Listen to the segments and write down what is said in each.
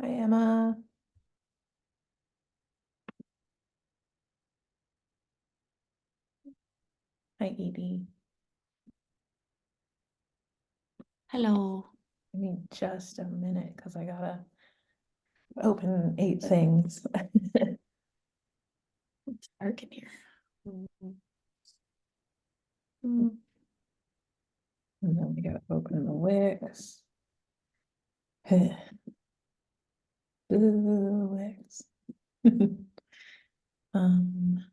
Hi, Emma. Hi, Edie. Hello. Give me just a minute because I gotta open 8 things. It's dark in here. And then we gotta open the Wix. Wix. Um,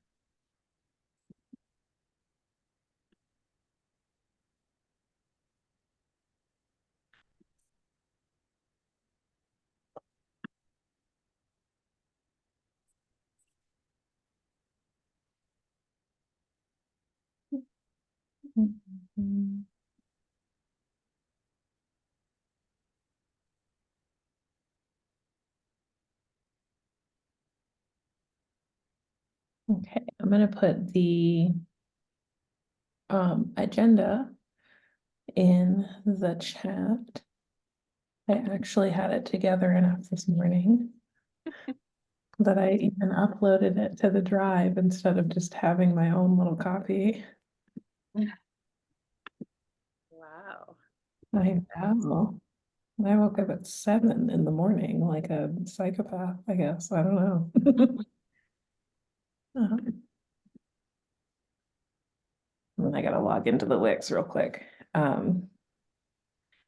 Okay, I'm gonna put the agenda in the chat. I actually had it together enough this morning that I even uploaded it to the drive instead of just having my own little copy. Wow. I know. I woke up at 7 in the morning like a psychopath, I guess. I don't know. And then I gotta log into the Wix real quick.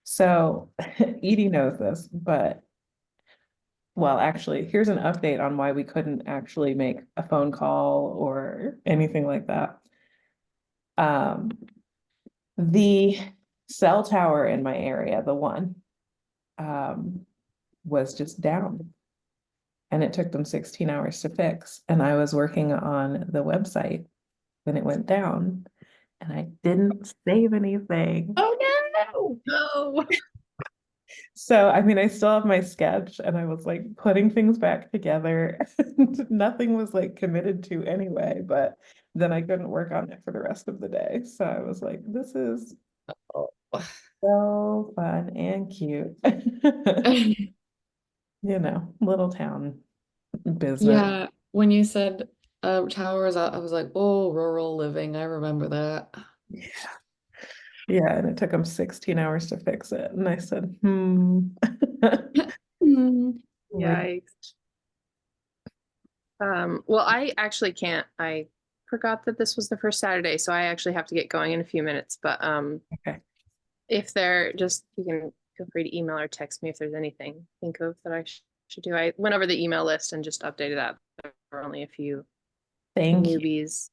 So Edie knows this, but well, actually, here's an update on why we couldn't actually make a phone call or anything like that. Um, the cell tower in my area, the one, was just down. And it took them 16 hours to fix. And I was working on the website when it went down, and I didn't save anything. Oh no. No. So, I mean, I still have my sketch and I was like putting things back together. Nothing was like committed to anyway, but then I couldn't work on it for the rest of the day. So I was like, this is Oh. so fun and cute. Little town business. Yeah, when you said towers, I was like, oh, rural living. I remember that. Yeah. Yeah, and it took them 16 hours to fix it. And I said, hmm. Like, Yikes. Well, I actually can't. I forgot that this was the first Saturday, so I actually have to get going in a few minutes. But okay. if there, just you can feel free to email or text me if there's anything think of that I should do. I went over the email list and just updated that. There were only a few Thank you. newbies.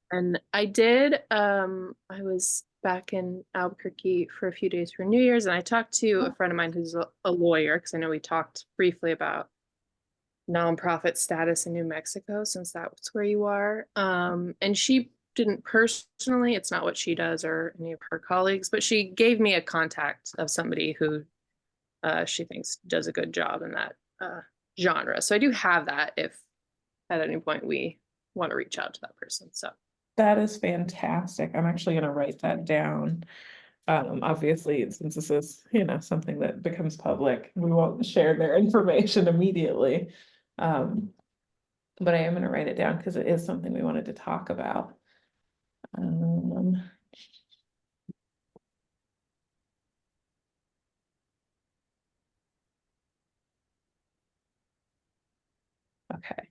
And I did, I was back in Albuquerque for a few days for New Year's, and I talked to a friend of mine who's a lawyer, because I know we talked briefly about nonprofit status in New Mexico, since that's where you are. And she didn't personally, it's not what she does or any of her colleagues, but she gave me a contact of somebody who she thinks does a good job in that genre. So I do have that if at any point we want to reach out to that person. So That is fantastic. I'm actually going to write that down. Obviously, since this is, something that becomes public, we won't share their information immediately. But I am going to write it down because it is something we wanted to talk about. Um, okay.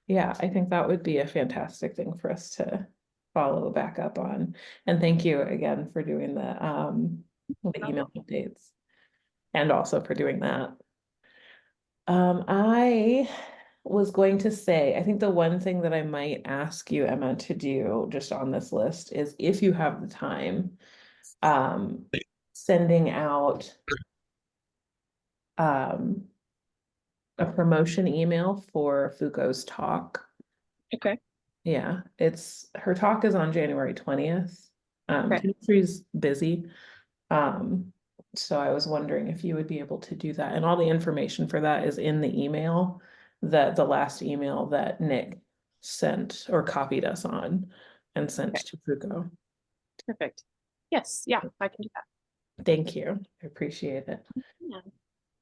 Yeah, I think that would be a fantastic thing for us to follow back up on. And thank you again for doing the email updates and also for doing that. I was going to say, I think the one thing that I might ask you, Emma, to do just on this list is if you have the time, um, sending out um, a promotion email for Foucault's talk. okay. Yeah, her talk is on January 20th. Okay. She's busy. So I was wondering if you would be able to do that. And all the information for that is in the email, the last email that Nick sent or copied us on and sent Okay. to Foucault. Perfect. Yes. Yeah, I can do that. Thank you. I appreciate it. Yeah.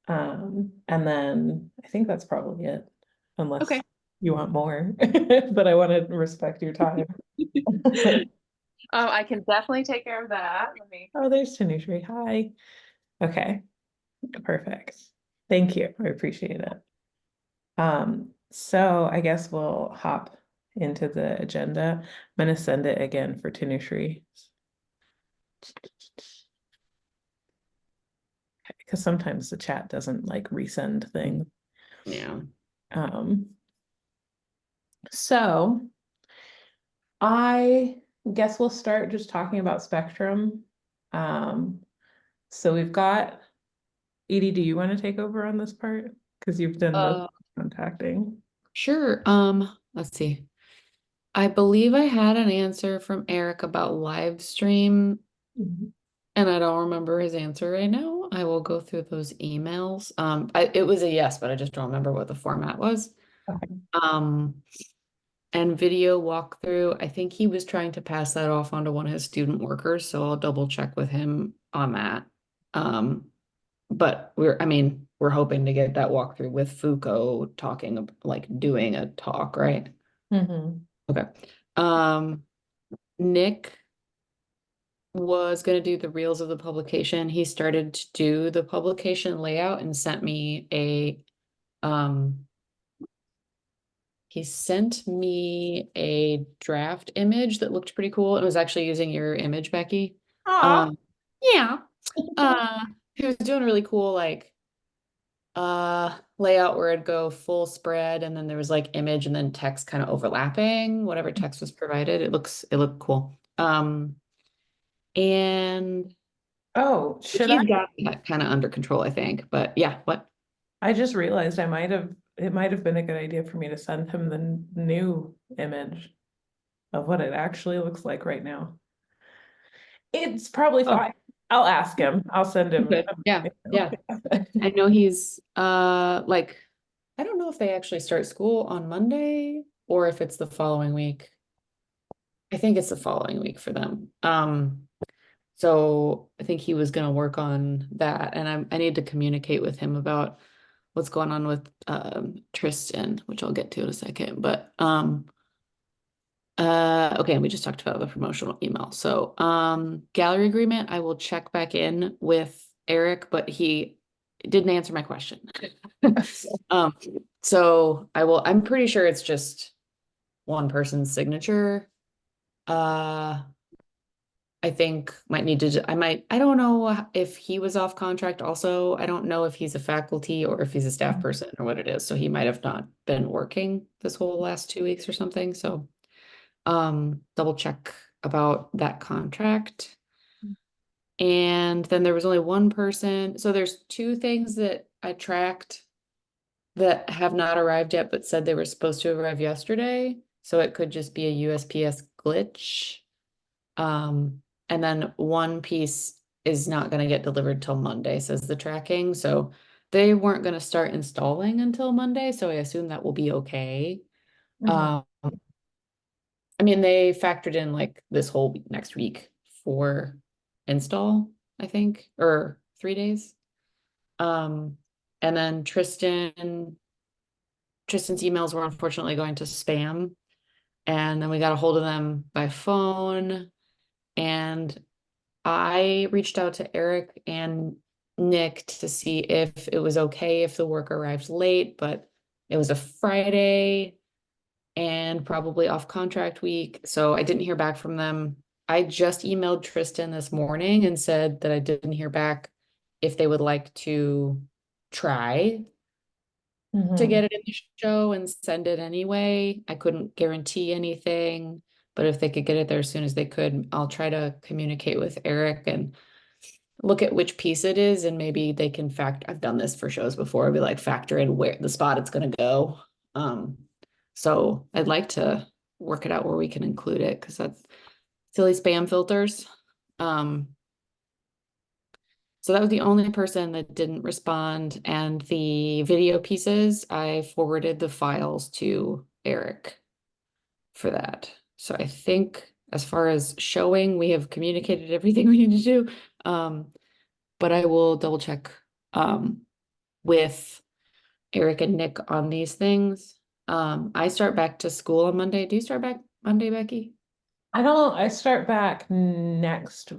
And then I think that's probably it, unless Okay. you want more, but I want to respect your time. I can definitely take care of that. Let me. Oh, there's Tanushree. Hi. Okay, perfect. Thank you. I appreciate it. So I guess we'll hop into the agenda. I'm gonna send it again for Tanushree. Because sometimes the chat doesn't like resend things. Yeah. Um, so I guess we'll start just talking about Spectrum. So we've got Edie, do you want to take over on this part? Because you've done most Uh, contacting. sure. Let's see. I believe I had an answer from Eric about live stream, Mhm. and I don't remember his answer right now. I will go through those emails. It was a yes, but I just don't remember what the format was. Okay. Um, and video walkthrough, I think he was trying to pass that off onto one of his student workers, so I'll double check with him on that. But I mean, we're hoping to get that walkthrough with Foucault talking, like doing a talk, right? Mhm. Okay. Um, Nick was going to do the reels of the publication. He started to do the publication layout and sent me um he sent me a draft image that looked pretty cool. It was actually using your image, Becky. Aw. Um, yeah. Uh, he was doing really cool like layout where it'd go full spread and then there was like image and then text kind of overlapping whatever text was provided. It looked cool. And Oh, should I? he's got that kind of under control, I think. But yeah, what? I just realized it might have been a good idea for me to send him the new image of what it actually looks like right now. It's probably Oh, fine. I'll ask him. I'll send him. good. Yeah, yeah. I know he's like I don't know if they actually start school on Monday or if it's the following week. I think it's the following week for them. So I think he was gonna work on that and I need to communicate with him about what's going on with Tristan, which I'll get to in a second. But okay, we just talked about the promotional email. So gallery agreement, I will check back in with Eric, but he didn't answer my question. Um, so I'm pretty sure it's just one person's signature. Uh, I think might need to, I don't know if he was off contract also. I don't know if he's a faculty or if he's a staff person or what it is. So he might have not been working this whole last 2 weeks or something. So double check about that contract. And then there was only one person. So there's two things that I tracked that have not arrived yet, but said they were supposed to arrive yesterday. So it could just be a USPS glitch. And then one piece is not going to get delivered till Monday, says the tracking. So they weren't going to start installing until Monday. So I assume that will be okay. Mhm. Um, I mean, they factored in like this whole next week for install, I think, or 3 days. Um, and then Tristan's emails were unfortunately going to spam. And then we got a hold of them by phone. And I reached out to Eric and Nick to see if it was okay if the work arrived late, but it was a Friday and probably off contract week. So I didn't hear back from them. I just emailed Tristan this morning and said that I didn't hear back if they would like to try to Mhm. get it in the show and send it anyway. I couldn't guarantee anything, but if they could get it there as soon as they could, I'll try to communicate with Eric and look at which piece it is and maybe they can I've done this for shows before. I'd be like factor in where the spot it's gonna go. So I'd like to work it out where we can include it because that's silly spam filters. Um, so that was the only person that didn't respond. And the video pieces, I forwarded the files to Eric for that. So I think as far as showing, we have communicated everything we need to do. But I will double check with Eric and Nick on these things. I start back to school on Monday. Do you start back Monday, Becky? I start back next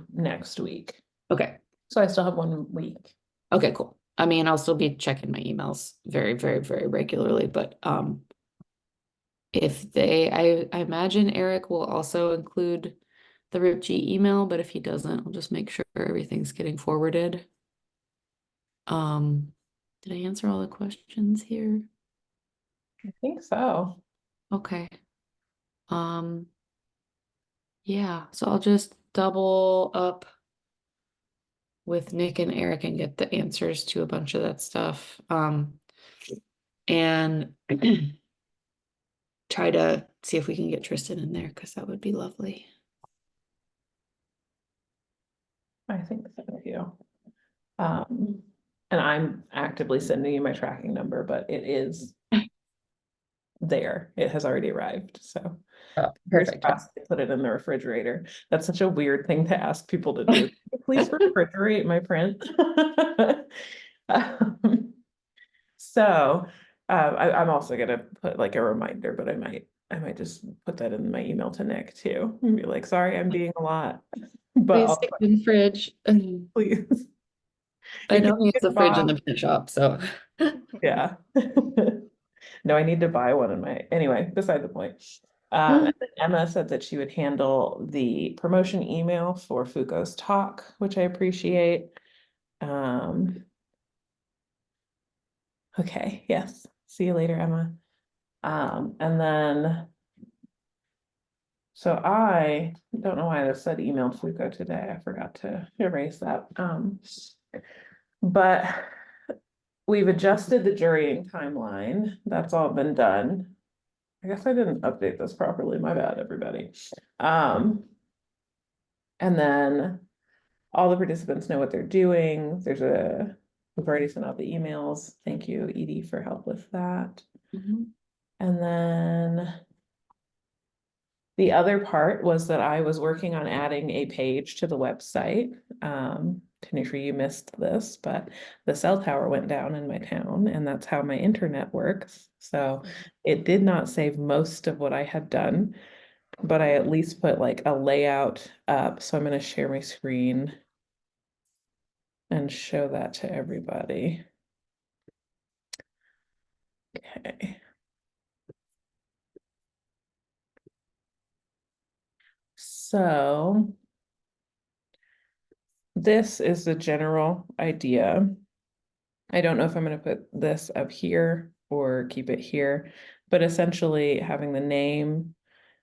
week. Okay. So I still have 1 week. Okay, cool. I mean, I'll still be checking my emails very, very, very regularly, but if I imagine Eric will also include the RIPG email, but if he doesn't, I'll just make sure everything's getting forwarded. Did I answer all the questions here? I think so. Okay. Yeah, so I'll just double up with Nick and Eric and get the answers to a bunch of that stuff. And try to see if we can get Tristan in there, because that would be lovely. I think so too. And I'm actively sending you my tracking number, but it is there. It has already arrived, so. Oh, Fingers crossed they put it in the refrigerator. That's such a weird thing to ask people to do. Please refrigerate my print. So, I'm also gonna put like a reminder, but I might just put that in my email to Nick too, and be like, sorry, I'm being a lot. But Please I'll stick it in the fridge. please. I You know can he get has a fridge in Bob. the pet shop, so. Yeah. No, I need to buy one in my, anyway, beside the point. And then Emma said that she would handle the promotion email for Foucault's talk, which I appreciate. Okay, yes. See you later, Emma. And then, so I don't know why I said emailed Foucault today. I forgot to erase that. But we've adjusted the jurying timeline. That's all been done. I guess I didn't update this properly. My bad, everybody. And then all the participants know what they're doing. We've already sent out the emails. Thank you, Edie, for help with that. Mhm. And then the other part was that I was working on adding a page to the website. Tanisha, you missed this, but the cell tower went down in my town, and that's how my internet works. So it did not save most of what I had done, but I at least put like a layout up. So I'm going to share my screen and show that to everybody. Okay. So this is the general idea. I don't know if I'm going to put this up here or keep it here, but essentially having the name,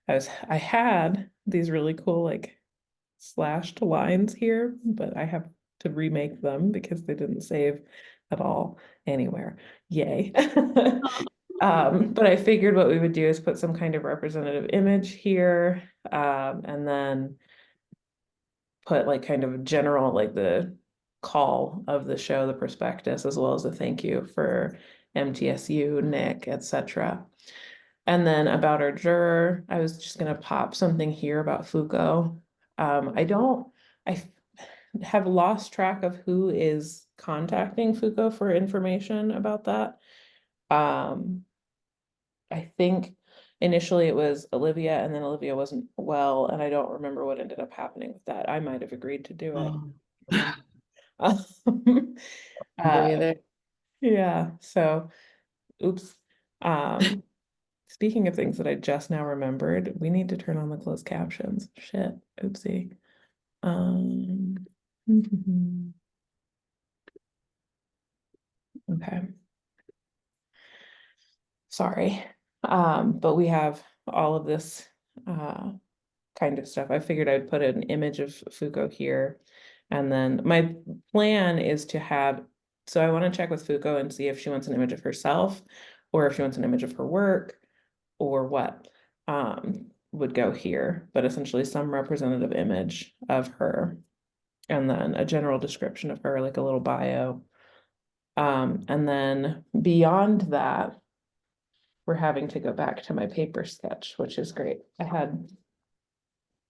I had these really cool like slashed lines here, but I have to remake them because they didn't save at all anywhere. Yay. But I figured what we would do is put some kind of representative image here, and then put like kind of general, like the call of the show, the prospectus, as well as a thank you for MTSU, Nick, etc. And then about our juror, I was just gonna pop something here about Foucault. I have lost track of who is contacting Foucault for information about that. I think initially it was Olivia, and then Olivia wasn't well, and I don't remember what ended up happening with that. I might have agreed to do it. Either. Yeah, so oops. Speaking of things that I just now remembered, we need to turn on the closed captions. Shit, oopsie. Okay. Sorry. But we have all of this kind of stuff. I figured I'd put an image of Foucault here. And then my plan is to have, so I want to check with Foucault and see if she wants an image of herself or if she wants an image of her work or what would go here, but essentially some representative image of her and then a general description of her, like a little bio. And then beyond that, we're having to go back to my paper sketch, which is great. I had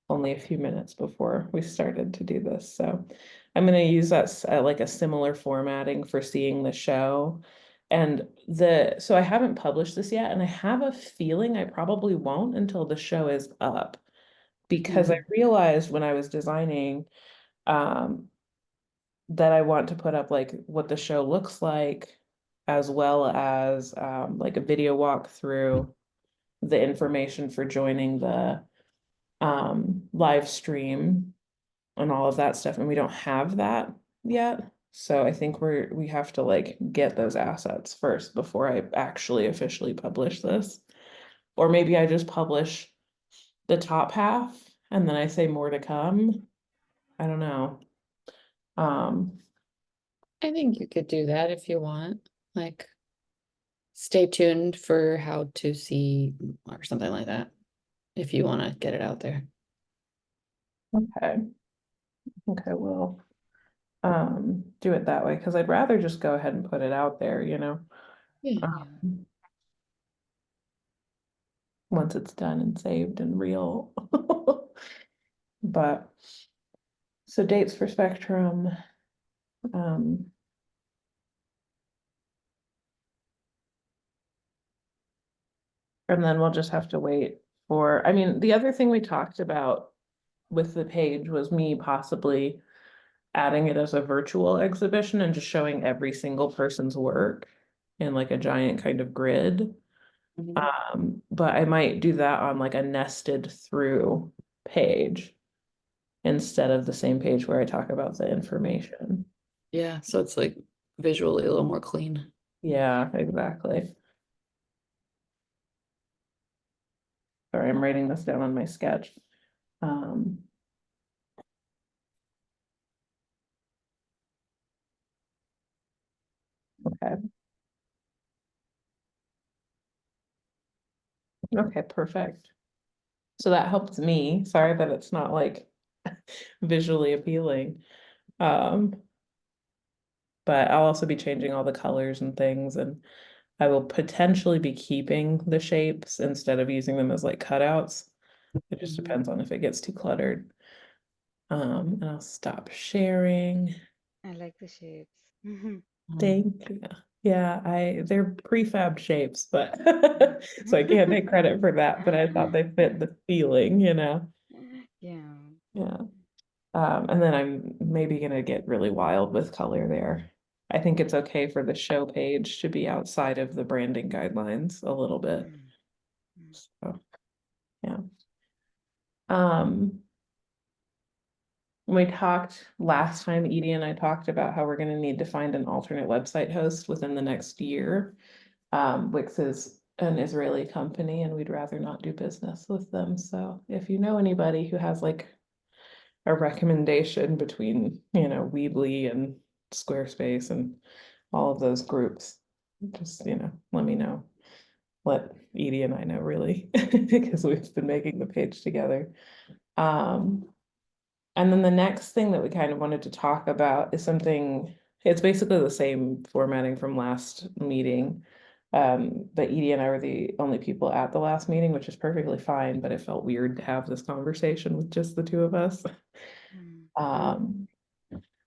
only a few minutes before we started to do this. So I'm going to use that like a similar formatting for seeing the show. And so I haven't published this yet, and I have a feeling I probably won't until the show is up, because I realized when I was designing that I want to put up like what the show looks like, as well as like a video walkthrough, the information for joining the live stream and all of that stuff, and we don't have that yet. So I think we have to like get those assets first before I actually officially publish this. Or maybe I just publish the top half and then I say more to come. I don't know. Um, I think you could do that if you want, like, stay tuned for how to see or something like that, if you want to get it out there. okay. Okay, we'll do it that way, because I'd rather just go ahead and put it out there, Yeah. once it's done and saved and real. But so dates for Spectrum. And then we'll just have to wait for, I mean, the other thing we talked about with the page was me possibly adding it as a virtual exhibition and just showing every single person's work in like a giant kind of grid. But I might do that on like a nested through page instead of the same page where I talk about the information. Yeah, so it's like visually a little more clean. Yeah, exactly. Sorry, I'm writing this down on my sketch. Okay. Okay, perfect. So that helps me. Sorry that it's not like visually appealing. Um, but I'll also be changing all the colors and things, and I will potentially be keeping the shapes instead of using them as like cutouts. It just depends on if it gets too cluttered. And I'll stop sharing. I like the shapes. Thank you. Yeah, they're prefab shapes, but so I can't take credit for that, but I thought they fit the feeling, Yeah. Yeah. And then I'm maybe gonna get really wild with color there. I think it's okay for the show page to be outside of the branding guidelines a little bit. So, yeah. When we talked last time, Edie and I talked about how we're gonna need to find an alternate website host within the next year. Wix is an Israeli company and we'd rather not do business with them. So if you know anybody who has like a recommendation between, Weebly and Squarespace and all of those groups, just, let me know. Let Edie and I know, really, because we've been making the page together. And then the next thing that we kind of wanted to talk about is something, it's basically the same formatting from last meeting. But Edie and I were the only people at the last meeting, which is perfectly fine, but it felt weird to have this conversation with just the two of us.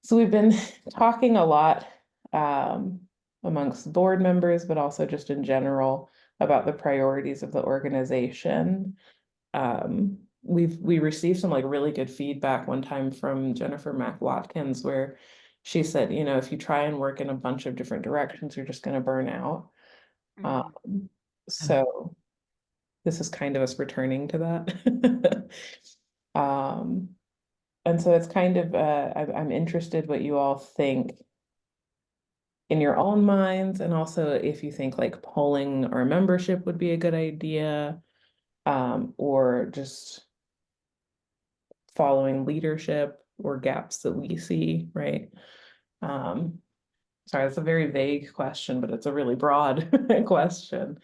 So we've been talking a lot amongst board members, but also just in general about the priorities of the organization. We received some like really good feedback one time from Jennifer Mack Watkins, where she said, if you try and work in a bunch of different directions, you're just going to burn out. So this is kind of us returning to that. And so it's kind of, I'm interested what you all think in your own minds, and also if you think like polling our membership would be a good idea, or just following leadership or gaps that we see, right? Sorry, it's a very vague question, but it's a really broad question.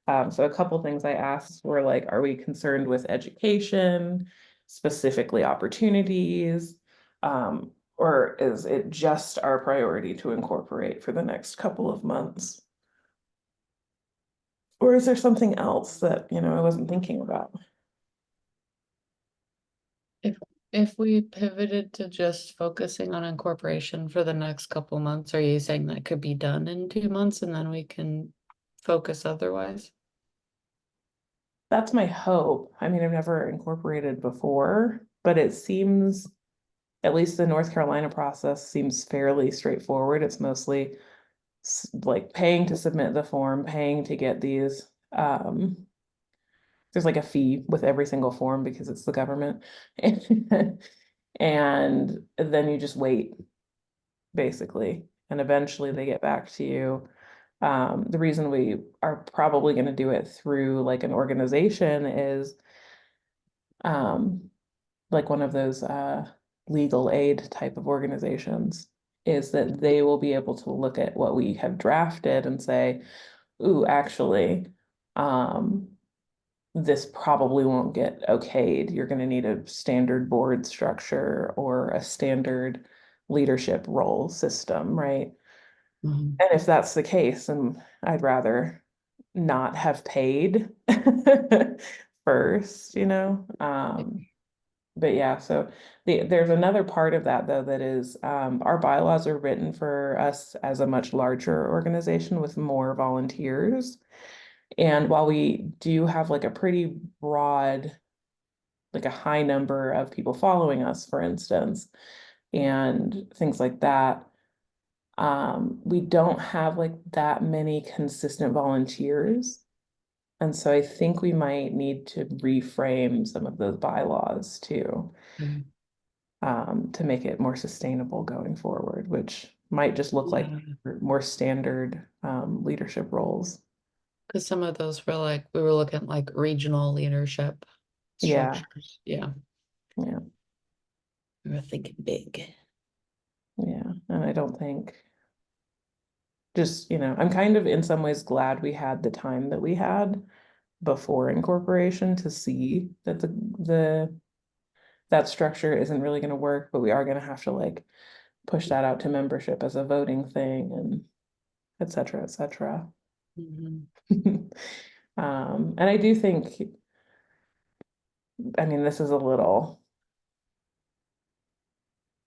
So a couple things I asked were like, are we concerned with education, specifically opportunities? Or is it just our priority to incorporate for the next couple of months? Or is there something else that, I wasn't thinking about? If we pivoted to just focusing on incorporation for the next couple months, are you saying that could be done in 2 months and then we can focus otherwise? That's my hope. I mean, I've never incorporated before, but it seems, at least the North Carolina process seems fairly straightforward. It's mostly like paying to submit the form, paying to get these. There's like a fee with every single form because it's the government. And then you just wait, basically, and eventually they get back to you. The reason we are probably going to do it through like an organization is like one of those legal aid type of organizations, is that they will be able to look at what we have drafted and say, ooh, actually, this probably won't get okayed. You're going to need a standard board structure or a standard leadership role system, right? Mhm. And if that's the case, then I'd rather not have paid first, you know? But yeah, so there's another part of that though, that is our bylaws are written for us as a much larger organization with more volunteers. And while we do have like a pretty broad, like a high number of people following us, for instance, and things like that, we don't have like that many consistent volunteers. And so I think we might need to reframe some of those bylaws too, Mm. to make it more sustainable going forward, which might just look like Yeah. more standard leadership roles. Cause some of those were like, we were looking at like regional leadership Yeah, structures. Yeah, yeah, we were thinking big. yeah. And I don't think, just, I'm kind of in some ways glad we had the time that we had before incorporation to see that that structure isn't really going to work, but we are going to have to like push that out to membership as a voting thing, and et cetera, et cetera. Mhm. And I do think, I mean, this is a little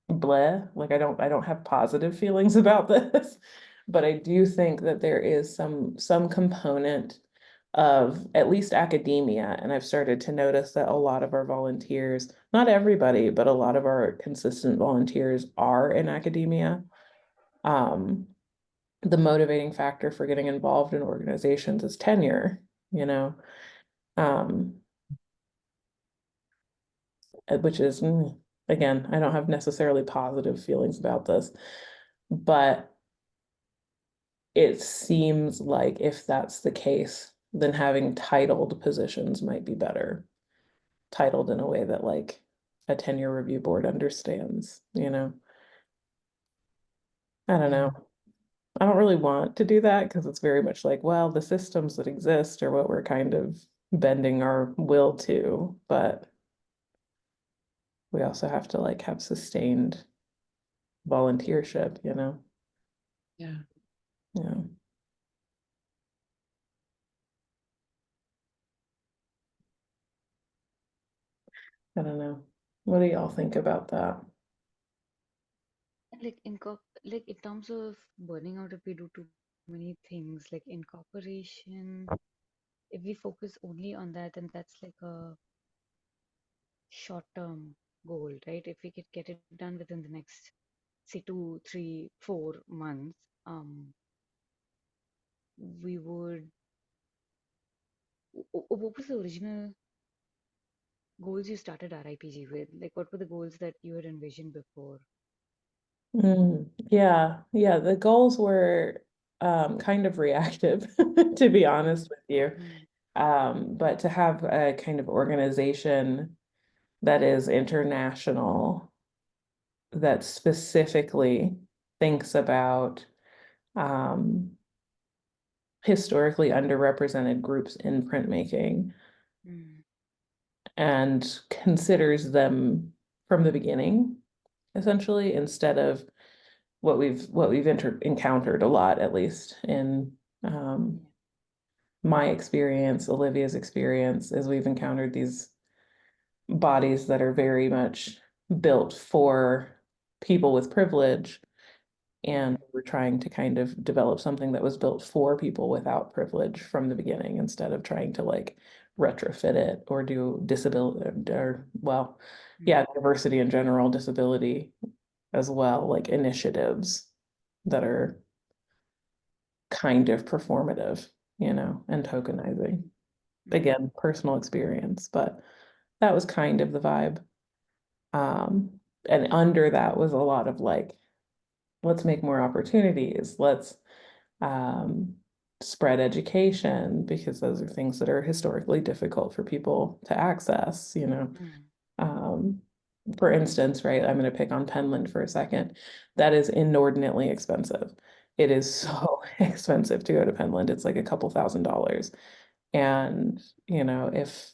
bleh, like I don't have positive feelings about this, but I do think that there is some component of at least academia, and I've started to notice that a lot of our volunteers, not everybody, but a lot of our consistent volunteers are in academia. Um, the motivating factor for getting involved in organizations is tenure, you know, um, which is, again, I don't have necessarily positive feelings about this, but it seems like if that's the case, then having titled positions might be better. Titled in a way that like a tenure review board understands, you know? I don't know. I don't really want to do that because it's very much like, well, the systems that exist are what we're kind of bending our will to, but we also have to like have sustained volunteership, you know? Yeah. Yeah. I don't know. What do y'all think about that? Like like in terms of burning out, if we do too many things, like incorporation, if we focus only on that, then that's like a short-term goal, right? If we could get it done within the next, say, 2, 3, 4 months, we would. What was the original goals you started RIPG with? Like, what were the goals that you had envisioned before? Yeah, yeah, the goals were kind of reactive, to be honest with you. Mm, But to have a kind of organization that is international, that specifically thinks about um, historically underrepresented groups in printmaking mm, and considers them from the beginning, essentially, instead of what we've encountered a lot, at least in my experience, Olivia's experience, is we've encountered these bodies that are very much built for people with privilege. And we're trying to kind of develop something that was built for people without privilege from the beginning, instead of trying to like retrofit it or do disability or, well, yeah, diversity in general, disability as well, like initiatives that are kind of performative, and tokenizing. Again, personal experience, but that was kind of the vibe. And under that was a lot of like, let's make more opportunities, let's spread education, because those are things that are historically difficult for people to access, for instance, right, I'm going to pick on Penland for a second. That is inordinately expensive. It is so expensive to go to Penland. It's like a couple $1,000s. And, if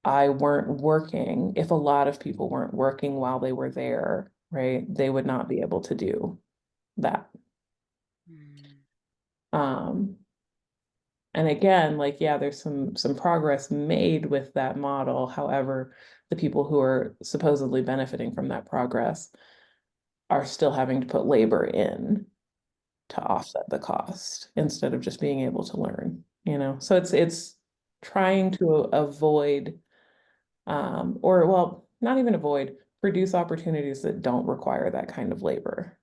I weren't working, if a lot of people weren't working while they were there, right, they would not be able to do that. And again, like, yeah, there's some progress made with that model. However, the people who are supposedly benefiting from that progress are still having to put labor in to offset the cost instead of just being able to learn, So it's trying to avoid, or well, not even avoid, produce opportunities that don't require that kind of labor,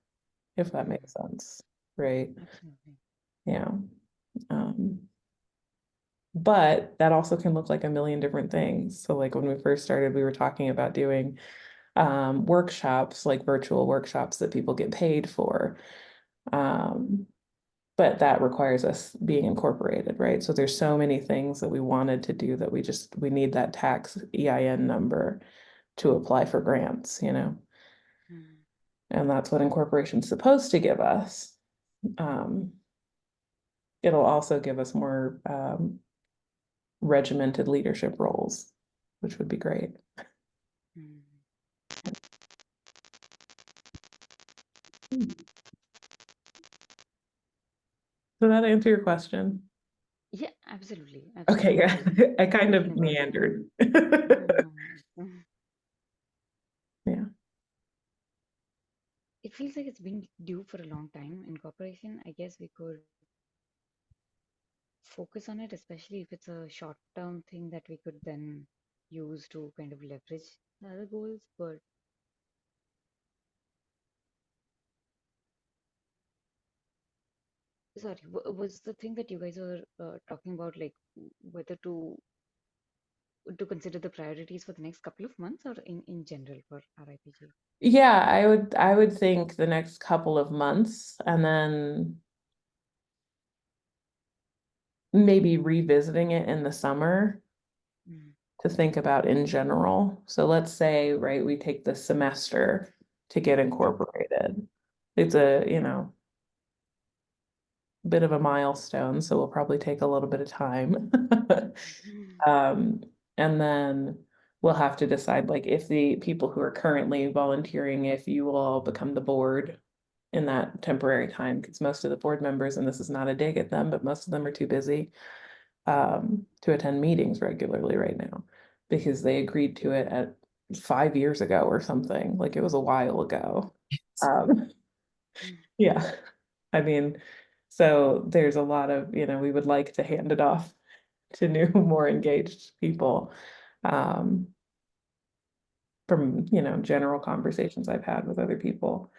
if that makes sense, right? Absolutely. Yeah. But that also can look like a million different things. So like when we first started, we were talking about doing workshops, like virtual workshops that people get paid for. But that requires us being incorporated, right? So there's so many things that we wanted to do that we need that tax EIN number to apply for grants, And that's what incorporation's supposed to give us. It'll also give us more regimented leadership roles, which would be great. Does that answer your question? Yeah, absolutely. Okay, yeah, Absolutely. I kind of Definitely. meandered. No. Yeah. It feels like it's been due for a long time. Incorporation, I guess we could focus on it, especially if it's a short-term thing that we could then use to kind of leverage the other goals. But sorry, was the thing that you guys were talking about, like whether to consider the priorities for the next couple of months or in general for RIPG? Yeah, I would think the next couple of months, and then maybe revisiting it in the summer to think about in general. So let's say, right, we take the semester to get incorporated. It's a, bit of a milestone, so we'll probably take a little bit of time. And then we'll have to decide, like, if the people who are currently volunteering, if you will all become the board in that temporary time, because most of the board members, and this is not a dig at them, but most of them are too busy to attend meetings regularly right now, because they agreed to it at 5 years ago or something, like it was a while ago. Yeah, I mean, so there's a lot of, we would like to hand it off to new, more engaged people. From, general conversations I've had with other people.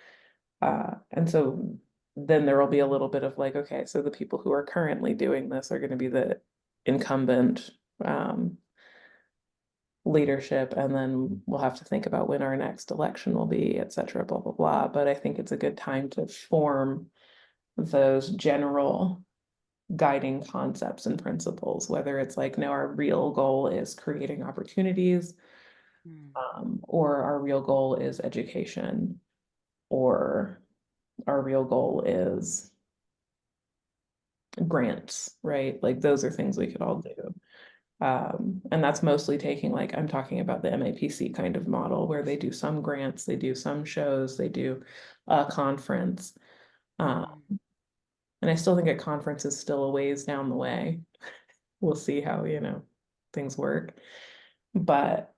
And so then there will be a little bit of like, okay, so the people who are currently doing this are going to be the incumbent leadership, and then we'll have to think about when our next election will be, et cetera, blah, blah, blah. But I think it's a good time to form those general guiding concepts and principles, whether it's like, no, our real goal is creating opportunities, or our real goal is education, or our real goal is grants, right? Like those are things we could all do. And that's mostly taking, like, I'm talking about the MAPC kind of model where they do some grants, they do some shows, they do a conference. And I still think a conference is still a ways down the way. We'll see how, things work. But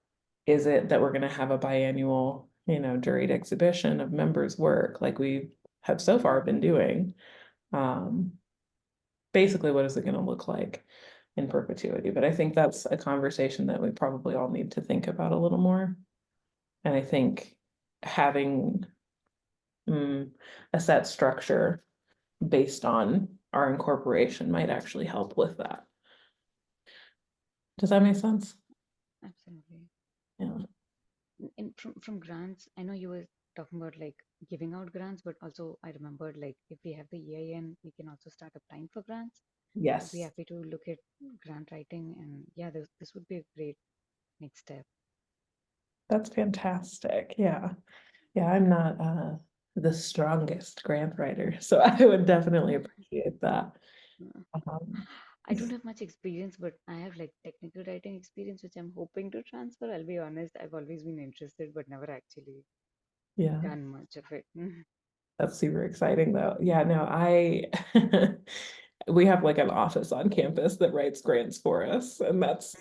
is it that we're gonna have a biannual, juried exhibition of members' work like we have so far been doing? Basically, what is it gonna look like in perpetuity? But I think that's a conversation that we probably all need to think about a little more. And I think having a set structure based on our incorporation might actually help with that. Does that make sense? Absolutely. Yeah. From grants, I know you were talking about like giving out grants, but also I remembered like if we have the EIN, we can also start applying for grants. I'd Yes. be happy to look at grant writing, and yeah, this would be a great next step. That's fantastic. Yeah. Yeah, I'm not the strongest grant writer, so I would definitely appreciate that. Um, I don't have much experience, but I have like technical writing experience, which I'm hoping to transfer. I'll be honest, I've always been interested, but never actually yeah, done much of it. that's super exciting though. Yeah, no, we have like an office on campus that writes grants for us, and that's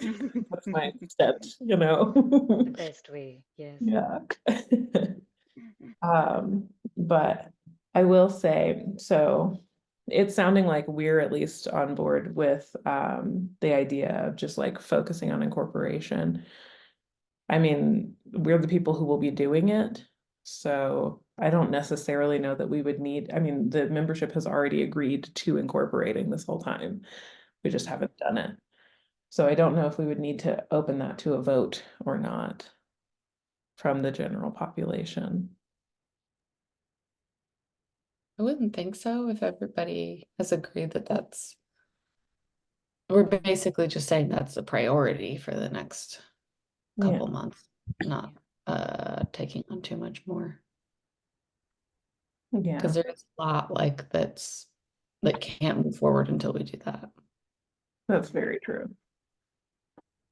my extent, The best way, yes. Yeah. But I will say, so it's sounding like we're at least on board with the idea of just like focusing on incorporation. I mean, we're the people who will be doing it, so I don't necessarily know that we would need, I mean, the membership has already agreed to incorporating this whole time. We just haven't done it. So I don't know if we would need to open that to a vote or not from the general population. I wouldn't think so if everybody has agreed that we're basically just saying that's a priority for the next Yeah. couple months, not taking on too much more. Yeah, Because there's a lot like that can't move forward until we do that. that's very true.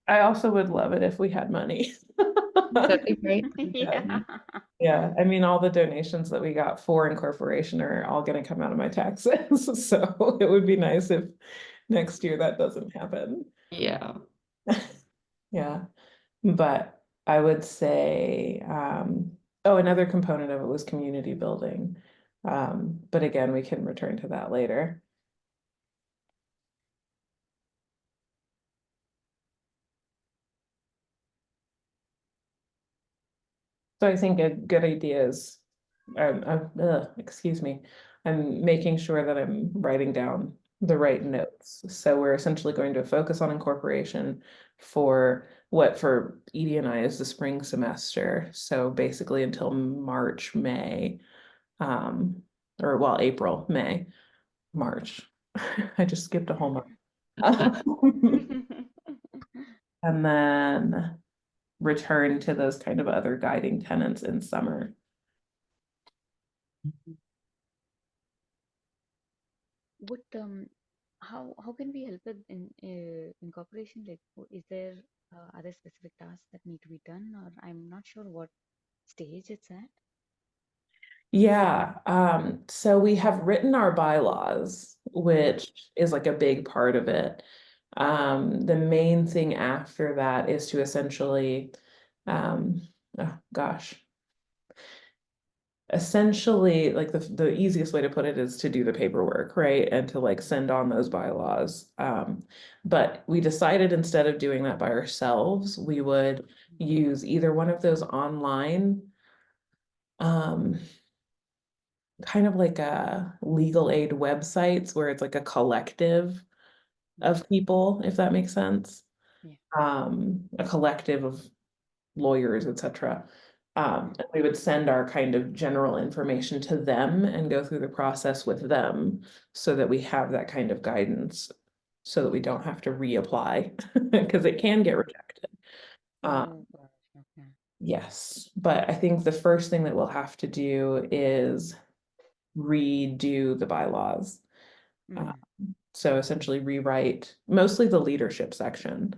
I also would love it if we had money. That'd be great. Yeah. Yeah, I mean, all the donations that we got for incorporation are all gonna come out of my taxes, so it would be nice if next year that doesn't happen. Yeah. Yeah, but I would say, oh, another component of it was community building. But again, we can return to that later. So I think a good idea is, excuse me, I'm making sure that I'm writing down the right notes. So we're essentially going to focus on incorporation for what for Edie and I is the spring semester. So basically until March, May, or well, April, May, March. I just skipped a whole month. And then return to those kind of other guiding tenets in summer. What how can we help with incorporation? Like, is there are there specific tasks that need to be done, or I'm not sure what stage it's at. Yeah, so we have written our bylaws, which is like a big part of it. The main thing after that is to essentially, oh gosh. Essentially, like the easiest way to put it is to do the paperwork, right? And to like send on those bylaws. But we decided instead of doing that by ourselves, we would use either one of those online, kind of like a legal aid websites where it's like a collective of people, if that makes sense. Yeah. A collective of lawyers, etc. And we would send our kind of general information to them and go through the process with them so that we have that kind of guidance so that we don't have to reapply because it can get rejected. Oh gosh, okay. Yes, but I think the first thing that we'll have to do is redo the bylaws. Mm, So essentially rewrite mostly the leadership section.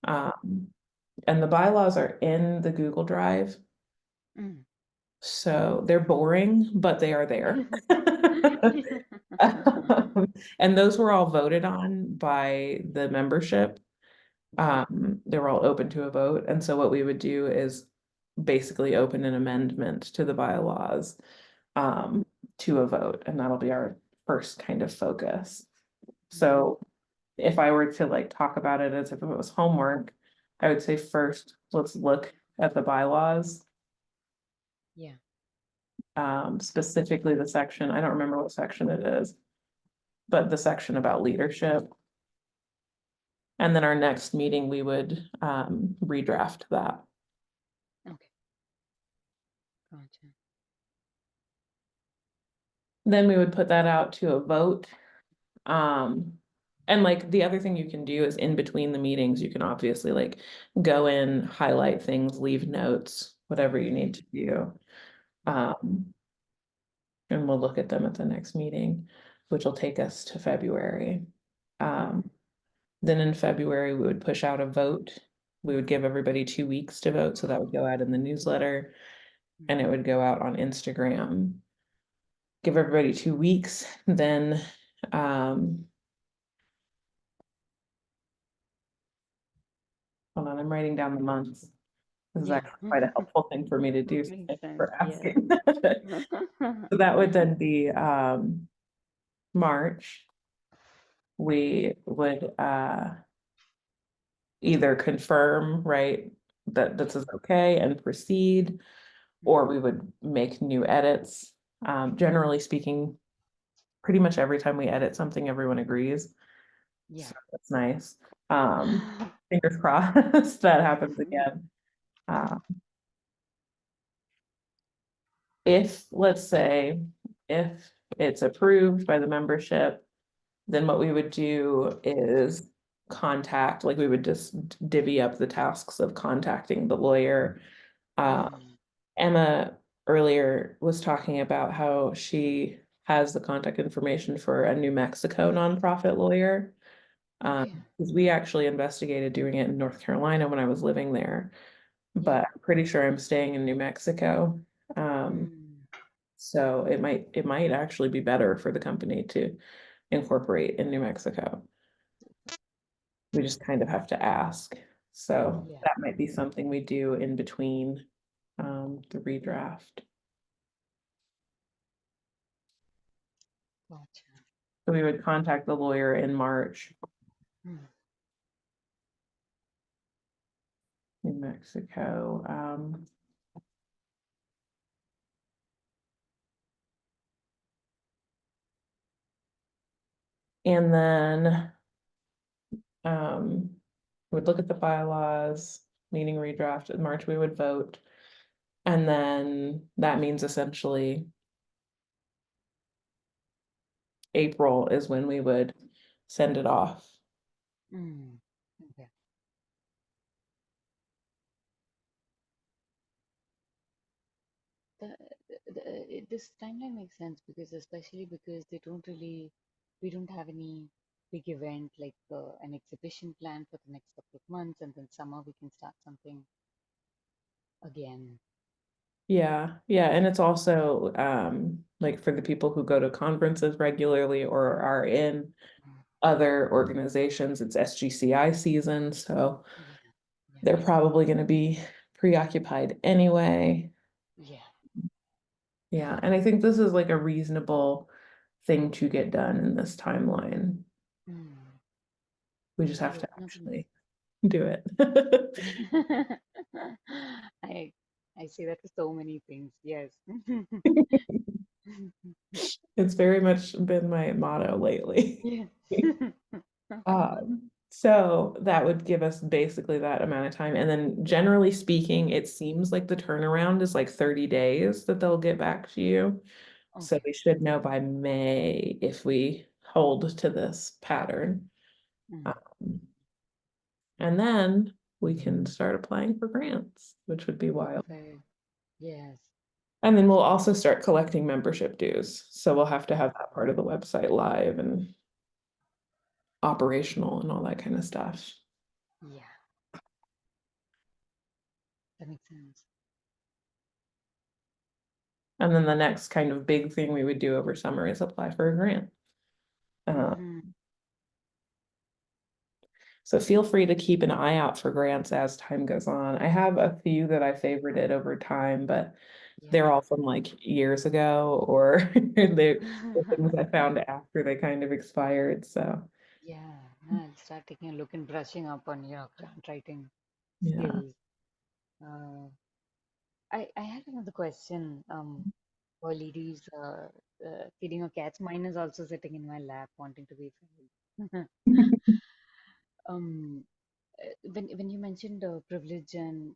And the bylaws are in the Google Drive. mm. So they're boring, but they are there. And those were all voted on by the membership. They were all open to a vote, and so what we would do is basically open an amendment to the bylaws to a vote, and that'll be our first kind of focus. So if I were to like talk about it as if it was homework, I would say first, let's look at the bylaws, Yeah. specifically the section, I don't remember what section it is, but the section about leadership. And then our next meeting, we would redraft that. Okay. Gotcha. Then we would put that out to a vote. And like the other thing you can do is in between the meetings, you can obviously like go in, highlight things, leave notes, whatever you need to do. And we'll look at them at the next meeting, which will take us to February. Then in February, we would push out a vote. We would give everybody 2 weeks to vote, so that would go out in the newsletter and it would go out on Instagram. Give everybody 2 weeks, then hold on, I'm writing down the months. This is Yeah. actually quite a helpful thing for me to do, so Makes thank you sense, for yes. asking. So that would then be March. We would either confirm, right, that this is okay and proceed, or we would make new edits. Generally speaking, pretty much every time we edit something, everyone agrees. Yeah. So that's nice. Fingers crossed that happens again. If, let's say, if it's approved by the membership, then what we would do is contact, like we would just divvy up the tasks of contacting the lawyer. Emma earlier was talking about how she has the contact information for a New Mexico nonprofit lawyer. Okay. Because we actually investigated doing it in North Carolina when I was living there, but I'm pretty sure I'm staying in New Mexico. So it might actually be better for the company to incorporate in New Mexico. We just kind of have to ask. So Yeah. that might be something we do in between the redraft. Gotcha. So we would contact the lawyer in March, New Mexico. And then we'd look at the bylaws, meeting redraft in March, we would vote. And then that means essentially April is when we would send it off. Okay. This timeline makes sense because especially because we don't have any big event like an exhibition plan for the next couple of months, and then summer we can start something again. Yeah, and it's also like for the people who go to conferences regularly or are in other organizations, it's SGCI season, so they're probably going to be preoccupied anyway. Yeah, and I think this is like a reasonable thing to get done in this timeline. We just have to actually do it. I say that for so many things, yes. It's very much been my motto lately. Yeah. So that would give us basically that amount of time. And then generally speaking, it seems like the turnaround is like 30 days that they'll get back to you. So we should know by May if we hold to this pattern. And then we can start applying for grants, which would be wild. Yes. And then we'll also start collecting membership dues. So we'll have to have that part of the website live and operational and all that kind of stuff. Yeah. That makes sense. And then the next kind of big thing we would do over summer is apply for a grant. So feel free to keep an eye out for grants as time goes on. I have a few that I favorited over time, but they're all from like years ago, or they're things I found after they kind of expired. So Yeah, no, I'll start taking a look and brushing up on your grant writing yeah. skills. Uh, I had another question. While Edie's feeding her cats, mine is also sitting in my lap, wanting to be fed. Um, when you mentioned privilege and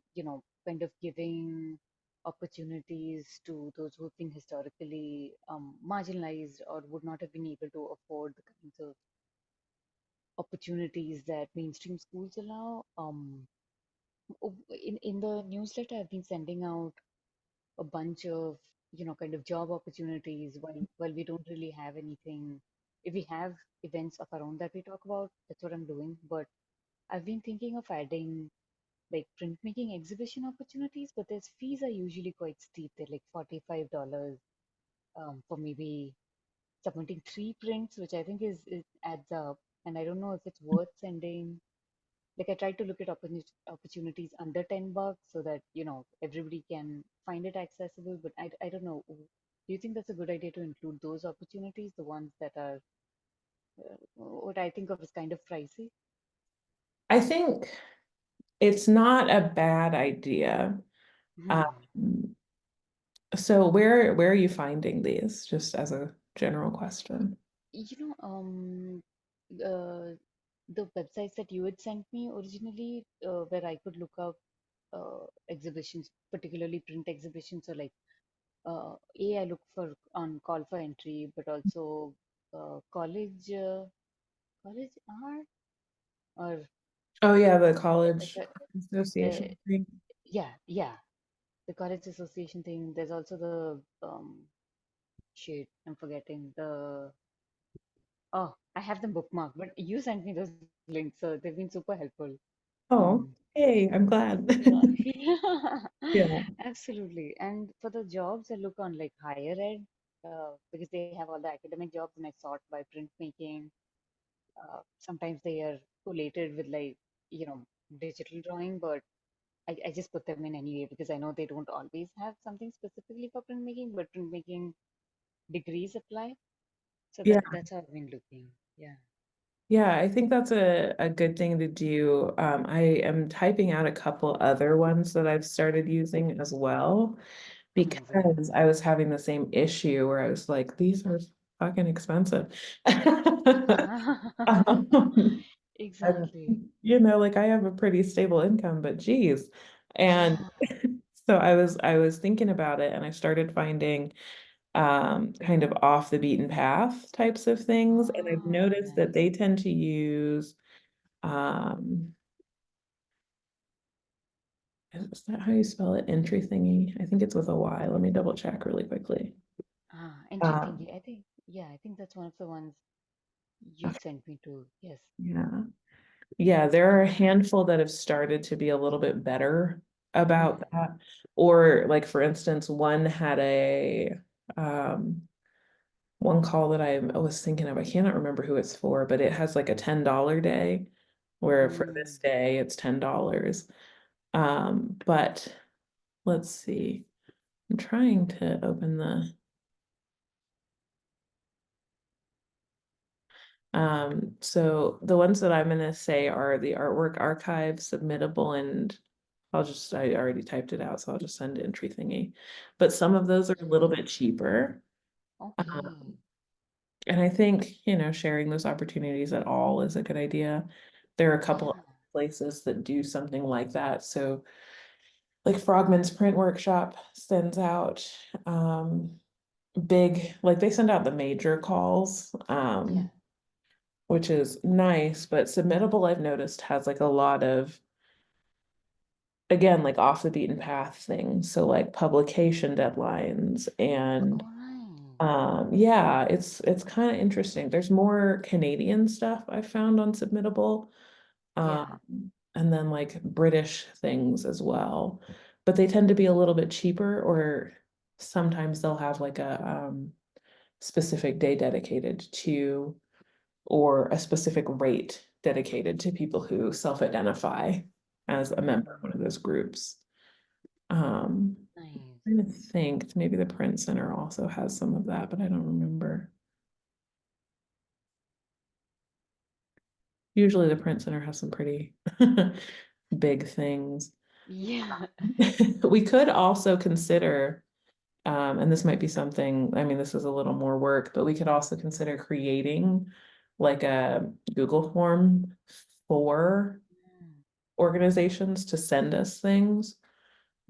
kind of giving opportunities to those who've been historically marginalized or would not have been able to afford the kinds of opportunities that mainstream schools allow. In the newsletter, I've been sending out a bunch of kind of job opportunities while we don't really have anything. If we have events of our own that we talk about, that's what I'm doing. But I've been thinking of adding like printmaking exhibition opportunities, but their fees are usually quite steep. They're like $45 for maybe submitting 3 prints, which I think is it adds up. And I don't know if it's worth sending. Like I tried to look at opportunities under $10 so that everybody can find it accessible. But I don't know. Do you think that's a good idea to include those opportunities, the ones that are what I think of as kind of pricey? I think it's not a bad idea. Hmm. Um, so where are you finding these? Just as a general question. You know, the websites that you had sent me originally, where I could look up exhibitions, particularly print exhibitions. So like, I look for on call for entry, but also college art or Oh yeah, the like college uh, association thing. yeah, the college association thing. There's also the shit. I'm forgetting the. Oh, I have them bookmarked, but you sent me those links, so they've been super helpful. Oh, Um, hey, I'm glad. yeah, Yeah. absolutely. And for the jobs, I look on like higher ed because they have all the academic jobs, and I sort by printmaking. Sometimes they are collated with like digital drawing, but I just put them in anyway because I know they don't always have something specifically for printmaking, but printmaking degrees apply. So Yeah. that's how I've been looking. Yeah. Yeah, I think that's a good thing to do. I am typing out a couple other ones that I've started using as well, Amazing. because I was having the same issue where I was like, these are fucking expensive. Um, and, Exactly. like I have a pretty stable income, but geez. And Yeah. so I was thinking about it, and I started finding kind of off the beaten path types of things. And I've Oh, noticed that nice. they tend to use um is that how you spell it? Entry thingy? I think it's with a Y. Let me double check really quickly. Entry Um, thingy. I think that's one of the ones you'd okay, sent me to. Yes. yeah. Yeah, there are a handful that have started to be a little bit better about Hmm. that. Or like for instance, one had um one call that I was thinking of. I cannot remember who it's for, but it has like a $10 day where for Mm. this day it's $10. But let's see. I'm trying to open so the ones that I'm gonna say are the artwork archive, submittable, and I already typed it out, so I'll just send entry thingy. But some of those are a little bit cheaper. Okay. Um, and I think, sharing those opportunities at all is a good idea. There are a couple Yeah. of places that do something like that. So like Frogman's Print Workshop sends out big, like they send out the major calls, Yeah. which is nice, but Submittable I've noticed has like a lot of, again, like off the beaten path things. So like publication deadlines and All right. yeah, it's kind of interesting. There's more Canadian stuff I found on Submittable. Yeah. And then like British things as well. But they tend to be a little bit cheaper, or sometimes they'll have like a specific day dedicated to, or a specific rate dedicated to people who self-identify as a member of one of those groups. Nice. I'm trying to think, maybe the Print Center also has some of that, but I don't remember. Usually the Print Center has some pretty big things. Yeah. We could also consider, and this might be something, I mean, this is a little more work, but we could also consider creating like a Google form for Mm, organizations to send us things,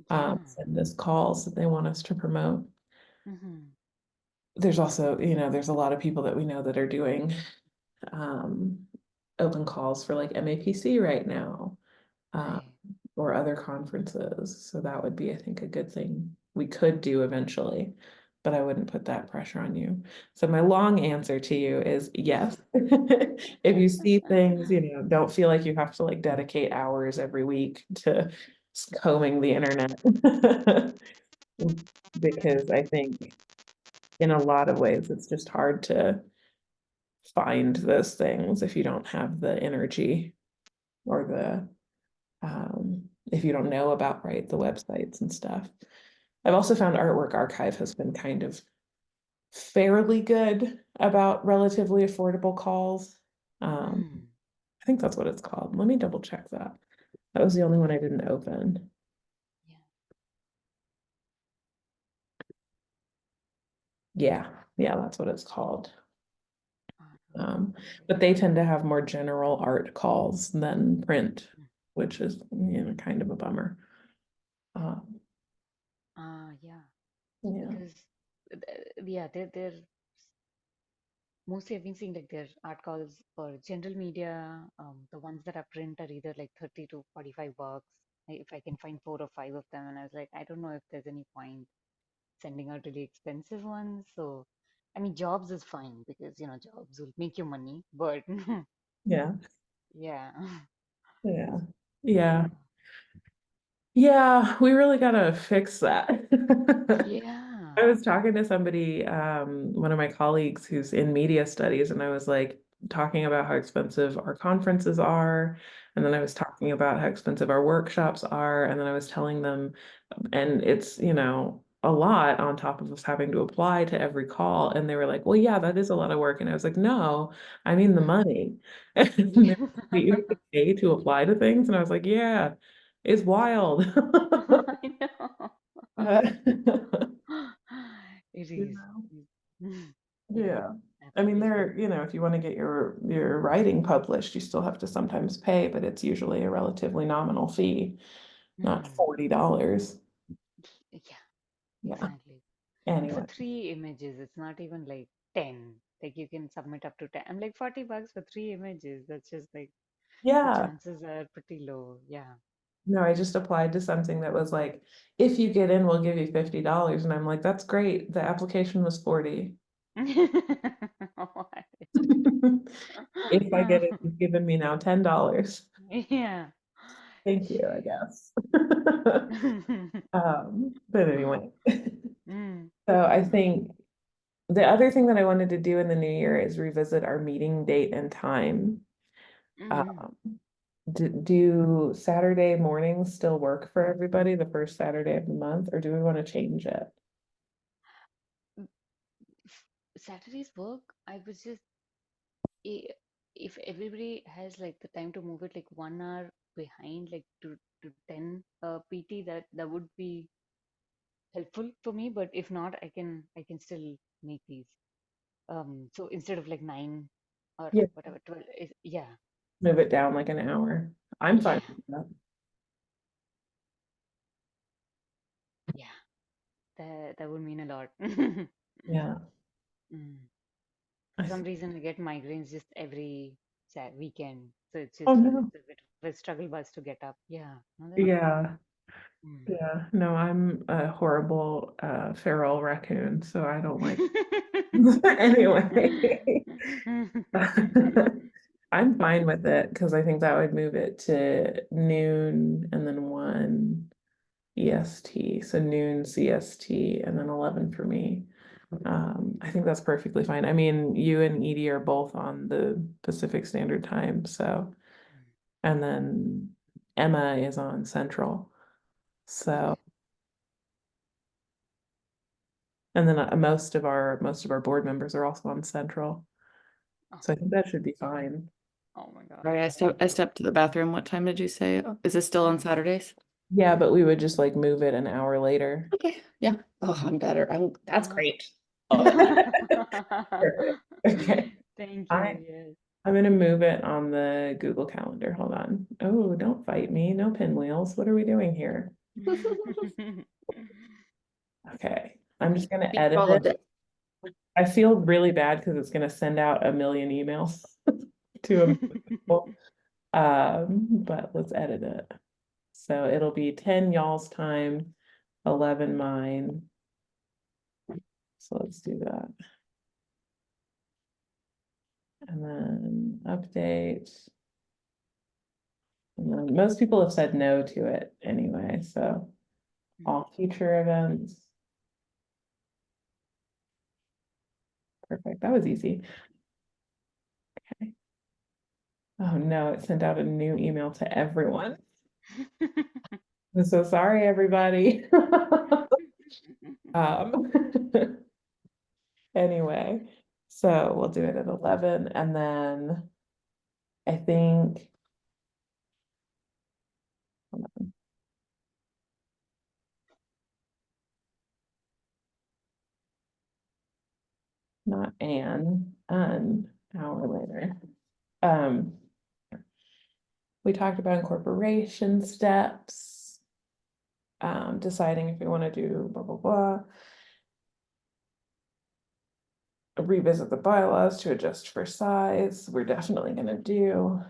yeah. send us calls that they want us to promote. Mhm. There's also, there's a lot of people that we know that are doing open calls for like MAPC right now, Right. or other conferences. So that would be, I think, a good thing we could do eventually, but I wouldn't put that pressure on you. So my long answer to you is yes. If you see things, don't feel like you have to like dedicate hours every week to combing the internet. Because I think in a lot of ways it's just hard to find those things if you don't have the energy or if you don't know about the websites and stuff. I've also found Artwork Archive has been kind of fairly good about relatively affordable calls. Mm, I think that's what it's called. Let me double check that. That was the only one I didn't open. yeah. Yeah, that's what it's called. Uh, But they tend to have more general art calls than print, which is, kind of a bummer. Um, yeah. yeah. Because yeah, they're mostly I've been seeing like their art calls for general media. The ones that are print are either like 30 to 45 bucks. If I can find 4 or 5 of them, and I was like, I don't know if there's any point sending out really expensive ones. So, I mean, jobs is fine because jobs will make you money, but Yeah. yeah, Yeah. Yeah. Yeah, we really gotta fix that. I yeah. was talking to somebody, one of my colleagues who's in media studies, and I was like talking about how expensive our conferences are. And then I was talking about how expensive our workshops are. And then I was telling them, and it's, a lot on top of us having to apply to every call. And they were like, well, yeah, that is a lot of work. And I was like, no, I mean the money. And they were like, "Wait, you have to pay to apply to things. And I was like, yeah, it's wild. I know. Uh, It you is. know. Yeah, Yeah. I mean, absolutely. if you want to get your writing published, you still have to sometimes pay, but it's usually a relatively nominal fee, not Mm, $40. yeah, Yeah. exactly. And for Anyway. 3 images, it's not even like 10. Like you can submit up to 10. I'm like 40 bucks for 3 images. That's just like the Yeah. chances are pretty low. Yeah. No, I just applied to something that was like, if you get in, we'll give you $50. And I'm like, that's great. The application was 40. What? If I get it, you've given me now $10. Yeah. Thank you, I Jeez. guess. But anyway. Mm, So I think the other thing that I wanted to do in the new year is revisit our meeting date and time. mm. Um, do Saturday mornings still work for everybody, the first Saturday of the month, or do we want to change it? Saturday's work, I was just i- if everybody has like the time to move it like 1 hour behind, like to 10 PT, that would be helpful for me. But if not, I can still make these. So instead of like 9 or Yeah, whatever, 12 is, yeah, move it down like an hour. I'm fine yeah, with that. yeah. That would mean a lot. Yeah. Mm. I For some th- reason, I get migraines just every weekend, so it's oh just no. it's a bit of a struggle bus to get up. Yeah, no, that's fine. Yeah. Mm. Yeah. No, I'm a horrible feral raccoon, so I don't like anyway. I'm fine with it because I think that would move it to noon and then 1 EST. So noon CST and then 11 for me. I think that's perfectly fine. I mean, you and Edie are both on the Pacific Standard Time, so, and then Emma is on Central. So, and then most of our board members are also on Central. So I think that should be fine. Oh my God. Sorry, I stepped to the bathroom. What time did you say? Is this still on Saturdays? Yeah, but we would just like move it an hour later. Okay, yeah. Oh, I'm better. That's Ah. great. Okay. Thank I- you. Yes. I'm gonna move it on the Google Calendar. Hold on. Oh, don't fight me. No pinwheels. What are we doing here? Okay. I'm just gonna We edit followed it. I feel really bad because it's gonna send out a million emails to a million people. But let's edit it. So it'll be 10 y'all's time, 11 mine. So let's do that. And then update. And then most people have said no to it anyway, so all future events. Perfect, that was easy. Okay. Oh no, it sent out a new email to everyone. I'm so sorry, everybody. Um, anyway, so we'll do it at 11 and then I think. Hold on. Not an hour later. We talked about incorporation steps. Deciding if we want to do blah, blah, blah. Revisit the bylaws to adjust for size. We're definitely gonna do.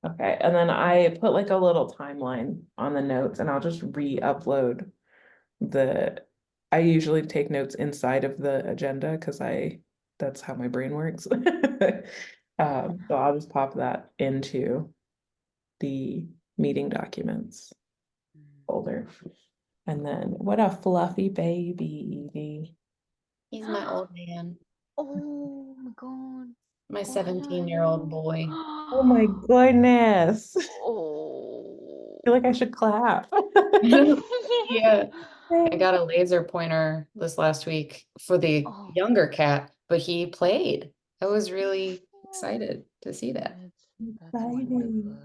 Okay, and then I put like a little timeline on the notes and I'll just re-upload I usually take notes inside of the agenda because that's how my brain works. So I'll just pop that into the meeting documents folder. And then what a fluffy baby, Edie. He's my old man, Oh my God. my Oh, hello, 17-year-old hello. boy. Oh my goodness. I Oh. feel like I should clap. Yeah, I got a laser pointer this last week for the Oh. younger cat, but he played. I was really excited to see that. That's Exciting. wonderful.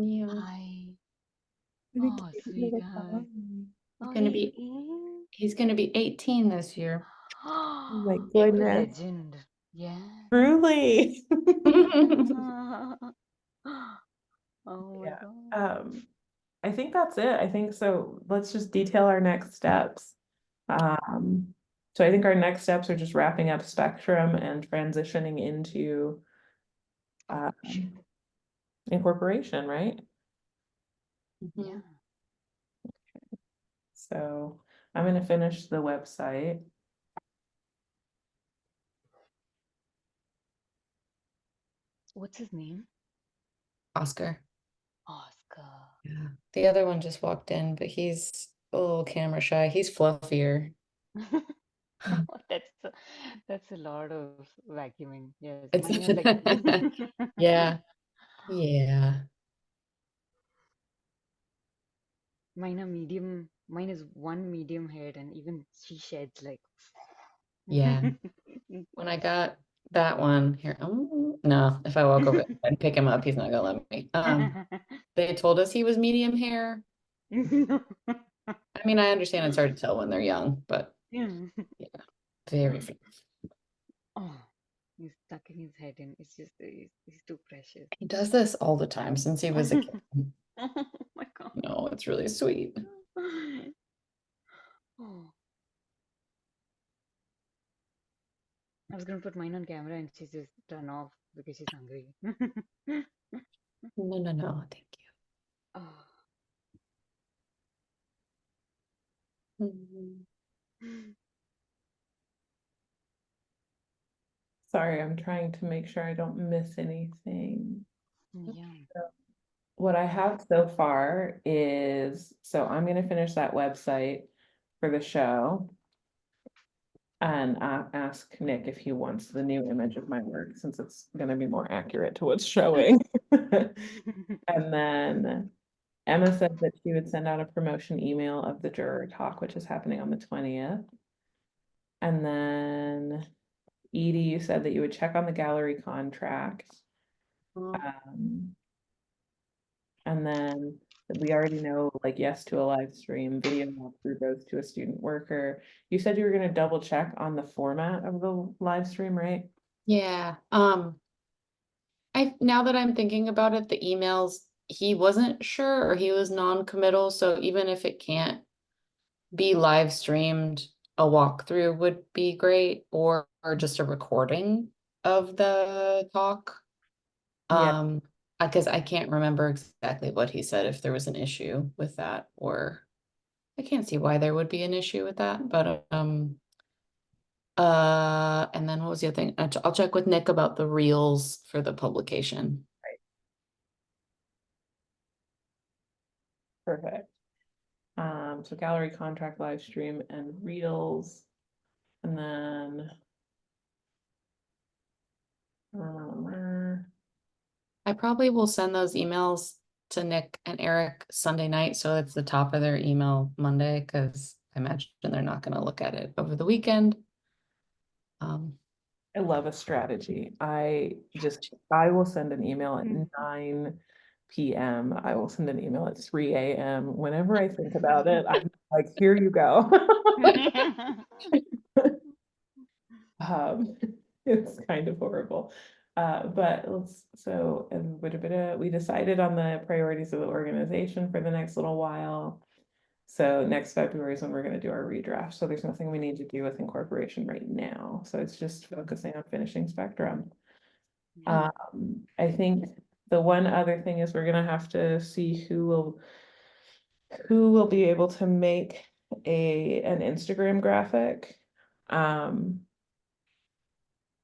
Yeah, Hi. What a Oh, cute sweet little guy. guy. Oh, gonna be- he's gonna be 18 this year. Oh my What a goodness. legend. Yeah. Truly. Oh my Yeah. God. I think that's it. I think so. Let's just detail our next steps. So I think our next steps are just wrapping up Spectrum and transitioning into incorporation, right? Yeah. So I'm gonna finish the website. What's his name? Oscar. Oscar. Yeah. The other one just walked in, but he's a little camera shy. He's fluffier. That's a lot of vacuuming. Yes. It's Mine are like yeah. Yeah. mine are medium. Mine is one medium head, and even she sheds like. Yeah. When I got that one here, no, if I walk over and pick him up, he's not gonna let me. They told us he was medium hair. I mean, I understand it's hard to tell when they're young, but Yeah. very fun. Oh, he's tucking his head in. It's just he's too precious. He does this all the time since he was a kid. Oh my God. No, it's really sweet. Oh. I was gonna put mine on camera and she just turned off because she's hungry. No, thank Oh. you. Sorry, I'm trying to make sure I don't miss anything. Yeah. What I have so far is, so I'm gonna finish that website. for the show. And ask Nick if he wants the new image of my work, since it's gonna be more accurate to what's showing. And then Emma said that she would send out a promotion email of the juror talk, which is happening on the 20th. And then Edie, you said that you would check on the gallery contract. Um, and then we already know, like, yes to a live stream, video walkthrough goes to a student worker. You said you were gonna double check on the format of the live stream, right? Yeah, now that I'm thinking about it, the emails, he wasn't sure or he was non-committal, so even if it can't be live streamed, a walkthrough would be great, or just a recording of the talk. Yeah. Because I can't remember exactly what he said, if there was an issue with that, or I can't see why there would be an issue with that, but and then what was the other thing? I'll check with Nick about the reels for the publication. Perfect. So gallery contract, live stream, and reels. And then I probably will send those emails to Nick and Eric Sunday night, so it's the top of their email Monday, because I imagine they're not gonna look at it over the weekend. I love a strategy. I will send an email at 9 p.m. I will send an email at 3 a.m. Whenever I think about it, I'm like, here you go. It's kind of horrible. But we decided on the priorities of the organization for the next little while. So next February is when we're gonna do our redraft. So there's nothing we need to do with incorporation right now. So it's just focusing on finishing Spectrum. I think the one other thing is we're gonna have to see who will be able to make an Instagram graphic. And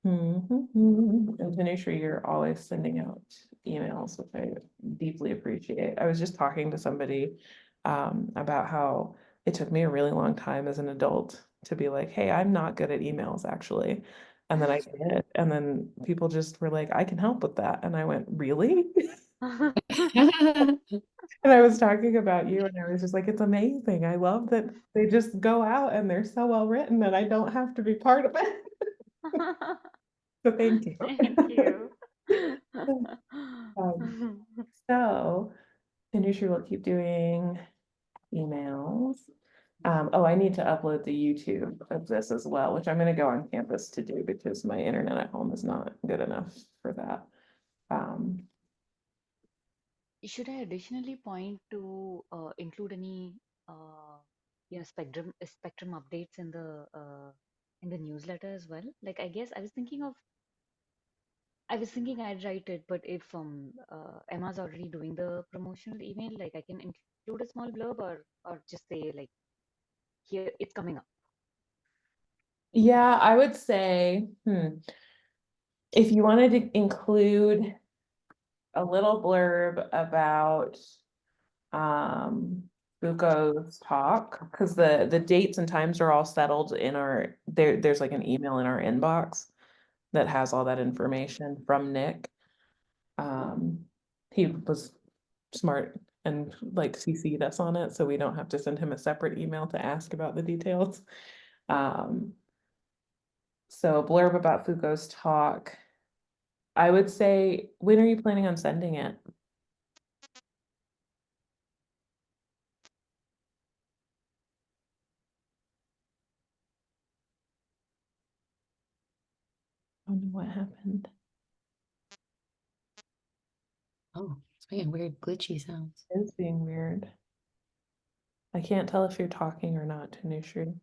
Tanisha, you're always sending out emails, which I deeply appreciate. I was just talking to somebody about how it took me a really long time as an adult to be like, hey, I'm not good at emails actually. And then I did, and then people just were like, I can help with that. And I went, really? And I was talking about you, and I was just like, it's amazing. I love that they just go out and they're so well written, and I don't have to be part of it. So thank you. Thank you. So Tanisha will keep doing emails. I need to upload the YouTube of this as well, which I'm gonna go on campus to do because my internet at home is not good enough for that. Should I additionally point to include any spectrum updates in the newsletter as well? Like, I guess I was thinking I'd write it, but if Emma's already doing the promotional email, like I can include a small blurb or just say like, here it's coming up. Yeah, I would say, if you wanted to include a little blurb about Buko's talk, because the dates and times are all settled in there's like an email in our inbox that has all that information from Nick. He was smart and like CC'd us on it, so we don't have to send him a separate email to ask about the details. So a blurb about Foucault's talk. I would say, when are you planning on sending it? I don't know what happened. Oh, it's making weird glitchy sounds. It's being weird. I can't tell if you're talking or not, Tanushree.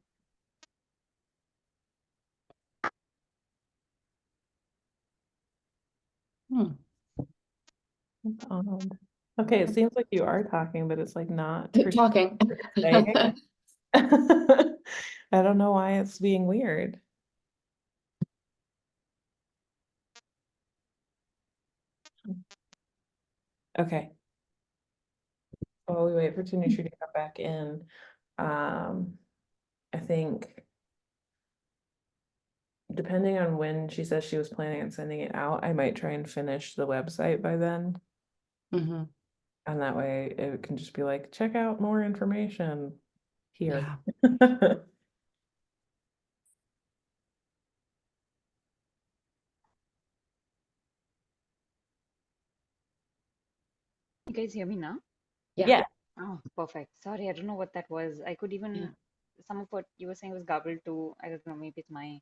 That's odd. Okay, it seems like you are talking, but it's like not Talking. saying. I don't know why it's being weird. Okay. While we wait for Tanushree to come back in, I think depending on when she says she was planning on sending it out, I might try and finish the website by then. Mhm. And that way it can just be like, check out more information here. Yeah. You guys hear me now? Yeah. Oh, perfect. Sorry, I don't know what that was. I could even, some of what you were saying was garbled too. I don't know, maybe it's my,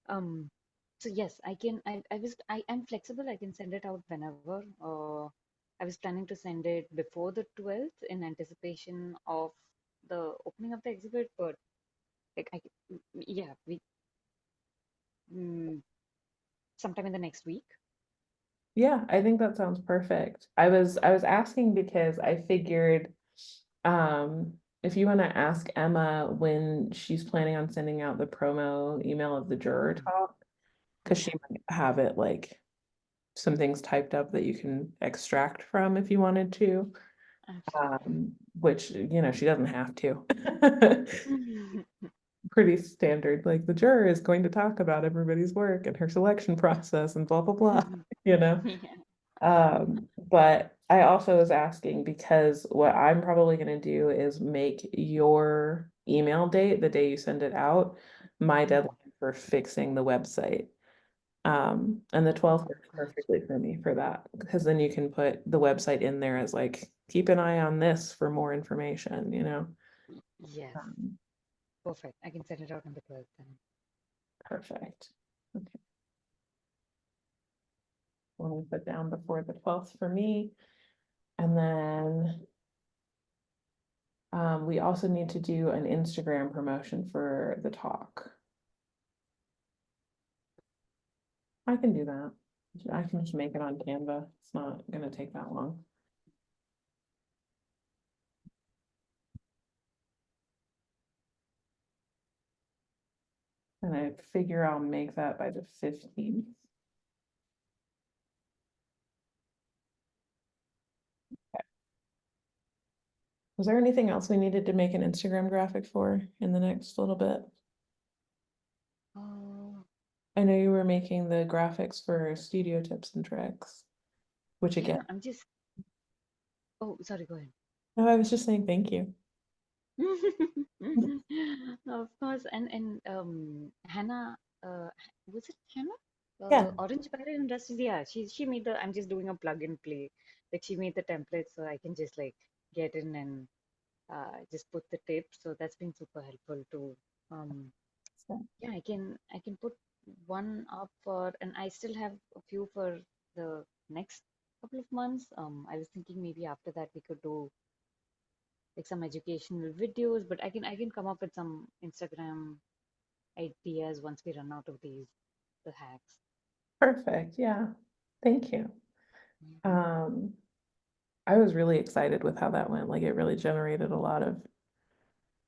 um, so yes, I'm flexible. I can send it out whenever. I was planning to send it before the 12th in anticipation of the opening of the exhibit, but like, yeah, mm, sometime in the next week. Yeah, I think that sounds perfect. I was asking because I figured if you want to ask Emma when she's planning on sending out the promo email of the juror Mm, talk, because okay. she might have it like some things typed up that you can extract from if you wanted to. Absolutely. Which, she doesn't have to. Pretty standard. Like the juror is going to talk about everybody's work and her selection process and blah blah blah, you know. Yeah. But I also was asking because what I'm probably gonna do is make your email date, the day you send it out, my deadline for fixing the website. And the 12th works perfectly for me for that, because then you can put the website in there as like, keep an eye on this for more information, you know? Yes. Um, Perfect. I can send it out on the 12th then. Perfect. Okay. Let me put down before the 12th for me. And then we also need to do an Instagram promotion for the talk. I can do that. I can just make it on Canva. It's not gonna take that long. And I figure I'll make that by the 15th. Was there anything else we needed to make an Instagram graphic for in the next little bit? Oh, I know you were making the graphics for studio tips and tricks, which yeah, again, I'm just, oh, sorry, go ahead. no, I was just saying thank you. Of course, and Hannah, was it Hannah? Yeah, Orange Barrel Industries. Yeah, she made the. I'm just doing a plug and play. Like she made the template, so I can just like get in and just put the tips. So that's been super helpful too. Um, so, yeah, I can put one up for, and I still have a few for the next couple of months. I was thinking maybe after that we could do like some educational videos, but I can come up with some Instagram ideas once we run out of the hacks. perfect. Yeah, thank you. Mhm. I was really excited with how that went. Like it really generated a lot of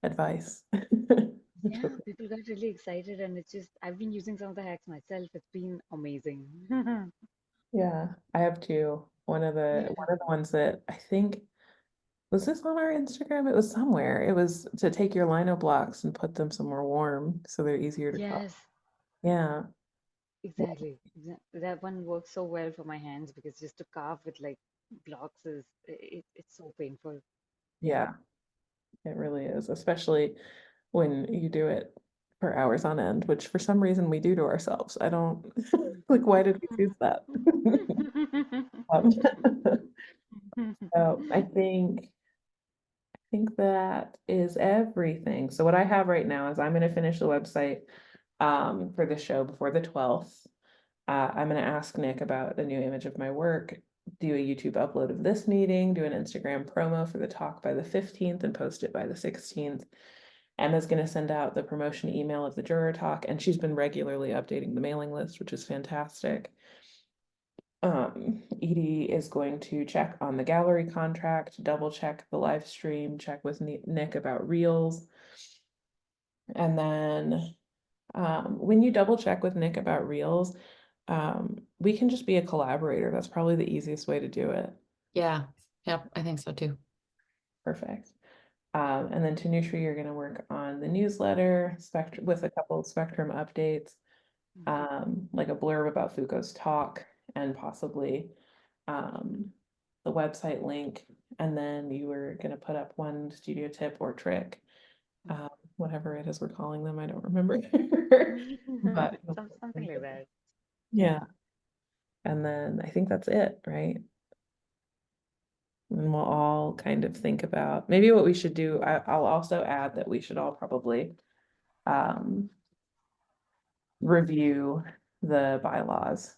advice. Which was, Yeah, people got really excited, and it's just I've been using some of the hacks myself. It's been amazing. yeah, I have two. One of the ones that I think was this on our Instagram? It was somewhere. It was to take your lino blocks and put them somewhere warm so they're easier to carve. Yes, Yeah. exactly. That one works so well for my hands because just to carve with like blocks it's so painful. Yeah. Yeah, it really is, especially when you do it for hours on end, which for some reason we do to ourselves. I don't like, why did we choose that? Um, so I think that is everything. So what I have right now is I'm going to finish the website for the show before the 12th. I'm going to ask Nick about the new image of my work, do a YouTube upload of this meeting, do an Instagram promo for the talk by the 15th and post it by the 16th. Emma's going to send out the promotion email of the juror talk, and she's been regularly updating the mailing list, which is fantastic. Edie is going to check on the gallery contract, double check the live stream, check with Nick about reels. And then when you double check with Nick about reels, we can just be a collaborator. That's probably the easiest way to do it. Yeah. Yep. I think so too. Perfect. And then Tanushree, you're gonna work on the newsletter, Spectrum, with a couple of Spectrum updates, like a blurb about Foucault's talk and possibly the website link. And then you were gonna put up one studio tip or trick, whatever it is we're calling them, I don't remember. But Something like that. yeah. And then I think that's it, right? And we'll all kind of think about maybe what we should do. I'll also add that we should all probably review the bylaws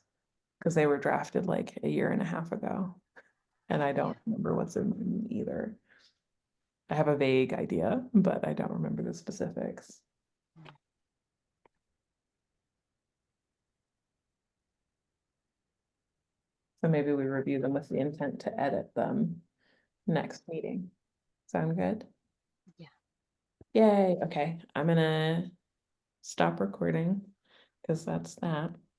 because they were drafted like a year and a half ago. And I don't remember what's in them either. I have a vague idea, but I don't remember the specifics. So maybe we review them with the intent to edit them next meeting. Sound good? Yeah. Yay. Okay. I'm gonna stop recording because that's that.